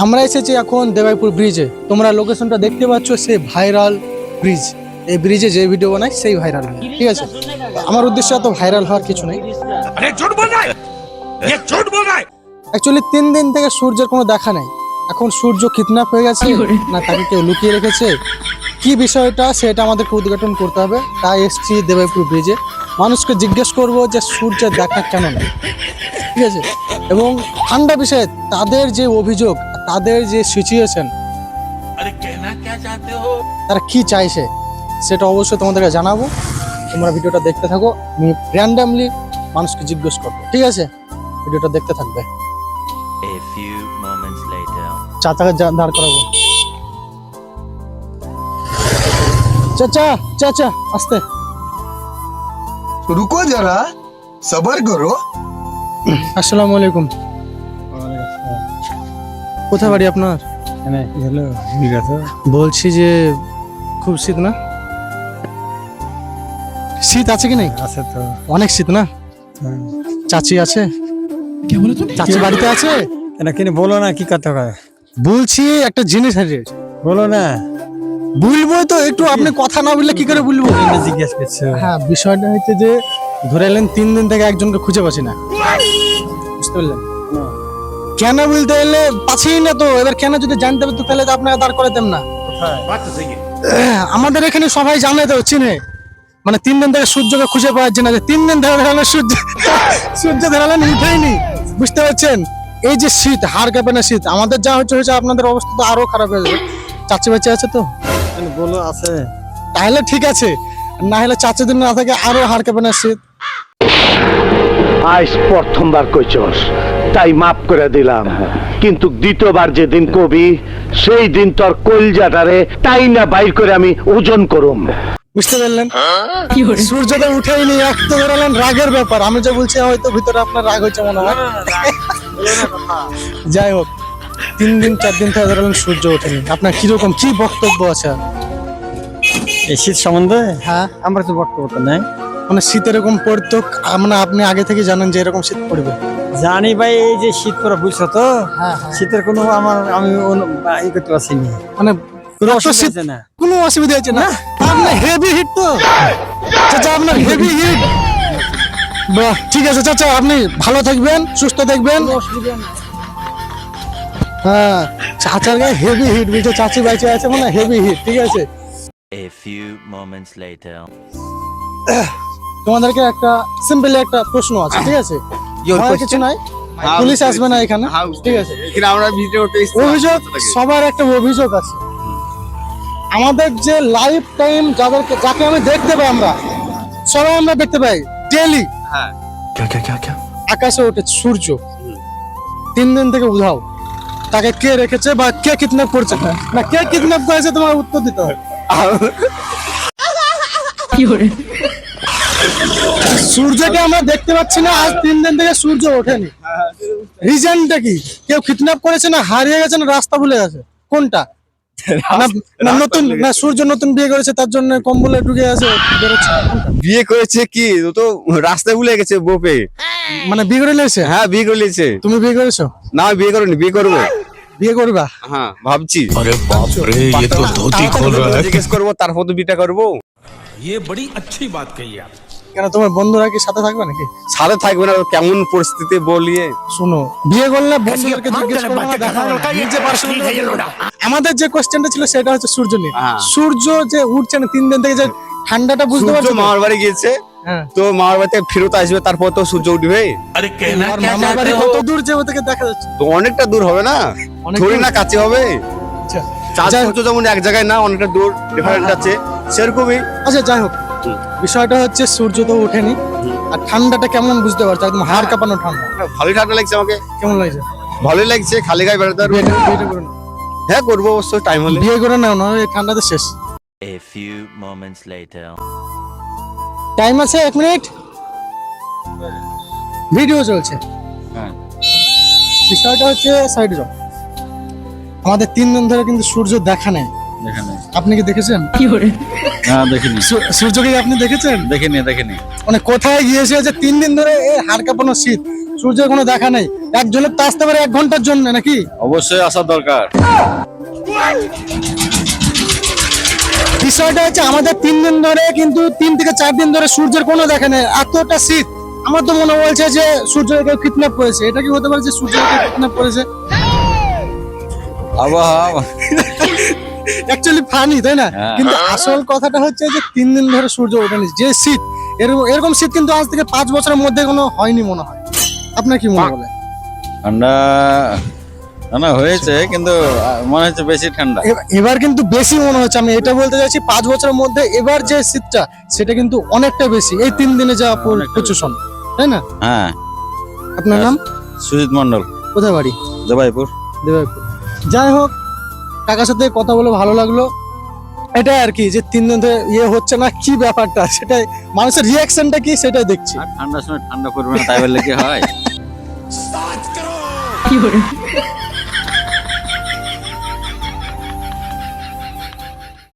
আমরা এসেছি এখন দেবাইপুর ব্রিজে। তোমরা লোকেশনটা দেখতে পাচ্ছ, সেই ভাইরাল ব্রিজ। এই ব্রিজে যে ভিডিও বানাই সেই ভাইরাল হয়, ঠিক আছে? আমার উদ্দেশ্য এত ভাইরাল হওয়ার কিছু নেই। অ্যাকচুয়ালি 3 দিন থেকে সূর্যের কোনো দেখা নেই। এখন সূর্য কিডন্যাপ হয়ে গেছে না তাকে কেউ লুকিয়ে রেখেছে, কি বিষয়টা সেটা আমাদেরকে উদ্ঘাটন করতে হবে। তাই এসছি দেবাইপুর ব্রিজে, মানুষকে জিজ্ঞেস করব যে সূর্যের দেখা কেন নেই, ঠিক আছে? এবং ঠান্ডা বিষয়ে তাদের যে অভিযোগ, তাদের যে সিচুয়েশন, তারা কি চাইছে সেটা অবশ্যই তোমাদেরকে জানাবো। তোমরা ভিডিওটা দেখতে থাকো, আমি র্যান্ডামলি মানুষকে জিজ্ঞেস করবো, ঠিক আছে? ভিডিওটা দেখতে থাকবে। A few moments later. চাচাকে দাঁড় করাবো। চাচা চাচা আস্তে। रुको जरा सबर करो। আসসালামু আলাইকুম। কোথায় বাড়ি আপনার? বলছি যে খুব শীত না? শীত আছে কি নেই? আছে তো। অনেক শীত না? চাচি আছে? চাচি বাড়িতে আছে? না কিনে বলো না কি কথা কয়, বলছি একটা জিনিস আছে, বলো না। বলবো তো, একটু আপনি কথা না বললে কি করে বলবো? জিজ্ঞেস করছো? হ্যাঁ, বিষয়টা হচ্ছে যে ধরে এলেন 3 দিন থেকে একজনকে খুঁজে পাচ্ছি না, বুঝতে পারলেন? কেন বলতে এলে পাচ্ছি না তো। এবার কেন যদি জানতে পারতো তাহলে তো আপনাকে দাঁড় করাতাম না। আমাদের এখানে সবাই জানে তো, চিনে। মানে 3 দিন থেকে সূর্যকে খুঁজে পাওয়া যাচ্ছে না, যে 3 দিন ধরে ধরালেন সূর্য ধরালেন উঠেইনি, বুঝতে পারছেন? এই যে শীত, হাড় কাঁপানো শীত, আমাদের যা হচ্ছে আপনাদের অবস্থা তো আরো খারাপ হয়ে যাবে। চাচি বাচ্চা আছে তো? বলো আছে। তাহলে ঠিক আছে, না হলে চাচি দিন না থাকে আরো হাড় কাঁপানো শীত। আজ প্রথমবার কইছস তাই মাফ করে দিলাম, কিন্তু দ্বিতীয়বার যেদিন কবি সেই দিন তোর কলজাটারে তাই না বাইর করে আমি ওজন করুম। বুঝতে পারলেন? সূর্যটা উঠেইনি, রক্ত ধরালেন রাগের ব্যাপার। আমি যে বলছি হয়তো ভিতরে আপনার রাগ হচ্ছে মনে হয়। যাই হোক, 3 দিন 4 দিন থেকে ধরালেন সূর্য ওঠেনি, আপনার কিরকম কি বক্তব্য আছে? এই শীত সম্বন্ধে হ্যাঁ, আমরা তো বক্তব্য তো নাই। মানে শীত এরকম পড়তো, মানে আপনি আগে থেকে জানেন যে এরকম শীত পড়বে? জানি ভাই, এই যে শীত পড়া বুঝছো তো, হ্যাঁ, শীতের কোনো আমি ই করতে পারছি না, মানে কোনো এত অসুবিধা শীত, হচ্ছে না। কোনো অসুবিধা হচ্ছে না? আপনার হেভি হিট তো চাচা, আপনার হেভি হিট। বাহ, ঠিক আছে চাচা, আপনি ভালো থাকবেন, সুস্থ থাকবেন। হ্যাঁ, চাচার গায়ে হেভি হিট, বুঝছো? চাচি বাইচে আছে মানে হেভি হিট, ঠিক আছে? A few moments later. তোমাদেরকে একটা সিম্পলি একটা প্রশ্ন আছে, ঠিক আছে? আমার কিছু নাই, পুলিশ আসবে না এখানে, ঠিক আছে? অভিযোগ, সবার একটা অভিযোগ আছে। আমাদের যে লাইফ টাইম যাকে আমি দেখতে পাই, আমরা সবাই আমরা দেখতে পাই ডেইলি আকাশে ওঠে সূর্য, 3 দিন থেকে উধাও। তাকে কে রেখেছে বা কে কিডন্যাপ করছে, না কে কিডন্যাপ করেছে, তোমার উত্তর দিতে হবে। সূর্যকে আমরা দেখতে পাচ্ছি না, আজ 3 দিন থেকে সূর্য ওঠেনি। রিজনটা কি? কেউ কিডন্যাপ করেছে, না হারিয়ে গেছে, না রাস্তা ভুলে গেছে? কোনটা? না নতুন, না সূর্য নতুন বিয়ে করেছে তার জন্য কম্বলে ঢুকে আছে বেরোচ্ছে? বিয়ে করেছে কি, ও তো রাস্তায় ভুলে গেছে বোপে। মানে বিয়ে করে নিয়েছে? হ্যাঁ, বিয়ে করে নিয়েছে। তুমি বিয়ে করেছো? না, আমি বিয়ে করিনি, বিয়ে করবো। বিয়ে করবা? হ্যাঁ, ভাবছি। अरे बाप रे, ये तो धोती खोल रहा है। জিজ্ঞেস করবো, তারপর তো বিটা করবো। ये बड़ी अच्छी बात कही आप। কেন তোমার বন্ধুরা কি সাথে থাকবে নাকি? সাথে থাকবে না, কেমন পরিস্থিতি বলিয়ে। শোনো, বিয়ে করলে বন্ধুদেরকে জিজ্ঞেস করবে না, দেখা হবে না। নিজে personally আমাদের যে কোশ্চেনটা ছিল সেটা হচ্ছে সূর্য নিয়ে। হ্যাঁ। সূর্য যে উঠছে না 3 দিন থেকে, যে ঠান্ডাটা বুঝতে সূর্য পারছো তো? মামার বাড়ি গিয়েছে, হ্যাঁ, তো মামার বাড়ি থেকে ফেরত আসবে, তারপর তো সূর্য উঠবে। अरे कहना আর क्या মামার বাড়ি चाहते কত हो? দূর যে ওদেরকে দেখা যাচ্ছে? তো অনেকটা দূর হবে না, অনেক থোড়ি দূর? না কাছে হবে। আচ্ছা, চাঁদ যাই- সূর্য যেমন এক জায়গায় না, অনেকটা দূর ডিফারেন্ট আছে, সেরকমই। আচ্ছা যাই হোক, বিষয়টা হচ্ছে সূর্য তো ওঠেনি, আর ঠান্ডাটা কেমন বুঝতে পারছো? একদম হাড় কাঁপানো ঠান্ডা। ভালোই ঠান্ডা লাগছে আমাকে। কেমন লাগছে? ভালোই লাগছে, খালি গায়ে বেড়াতে পারবো। বিয়েটা করে নাও। হ্যাঁ, করবো অবশ্য, টাইম হলে। বিয়ে করে নাও, না এই ঠান্ডাতে শেষ। A few moments later. Time আছে 1 মিনিট, ভিডিও চলছে। হ্যাঁ। বিষয়টা হচ্ছে সাইড যাও। আমাদের 3 দিন ধরে কিন্তু সূর্য দেখা নেই, দেখিনি। আপনি কি দেখেছেন? না দেখিনি, সূর্যকে আপনি দেখেছেন? দেখিনি। মানে কোথায় গিয়েছে যে 3 দিন ধরে এই হাড় কাঁপানো শীত, সূর্যের কোনো দেখা নেই? এক ঝলক তো আসতে পারে 1 ঘন্টার জন্য নাকি? অবশ্যই আসা দরকার। বিষয়টা হচ্ছে আমাদের 3 দিন ধরে কিন্তু 3 থেকে 4 দিন ধরে সূর্যের কোনো দেখা নেই, এতটা শীত। আমার তো মনে বলছে যে সূর্যকে কেউ কিডন্যাপ করেছে। এটা কি হতে পারে যে সূর্যকে কিডন্যাপ করেছে? আবহাওয়া অ্যাকচুয়ালি ফানি, তাই না? হ্যাঁ। কিন্তু আসল কথাটা হচ্ছে যে 3 দিন ধরে সূর্য ওঠেনি, যে শীত, এরকম শীত কিন্তু আজ থেকে 5 বছরের মধ্যে কোনো হয়নি মনে হয়। আপনার কি মনে বলে? ঠান্ডা না হয়েছে, কিন্তু মনে হচ্ছে বেশি ঠান্ডা। এবার কিন্তু বেশি মনে হচ্ছে। আমি এটা বলতে চাইছি 5 বছরের মধ্যে এবার যে শীতটা সেটা কিন্তু অনেকটা বেশি, এই 3 দিনে যা পরিচুষণ, তাই না? হ্যাঁ। আপনার নাম? সুজিত মন্ডল, কোথায় বাড়ি? জবাইপুর। দেবাইপুর। যাই হোক, কাকার সাথে কথা বলে ভালো লাগলো। এটা আর কি যে 3 দিন ধরে ইয়ে হচ্ছে না, কি ব্যাপারটা সেটাই, মানুষের রিয়াকশনটা কি সেটাই দেখছি। আর ঠান্ডার সময় ঠান্ডা পড়বে না, তাই বললে কি হয়?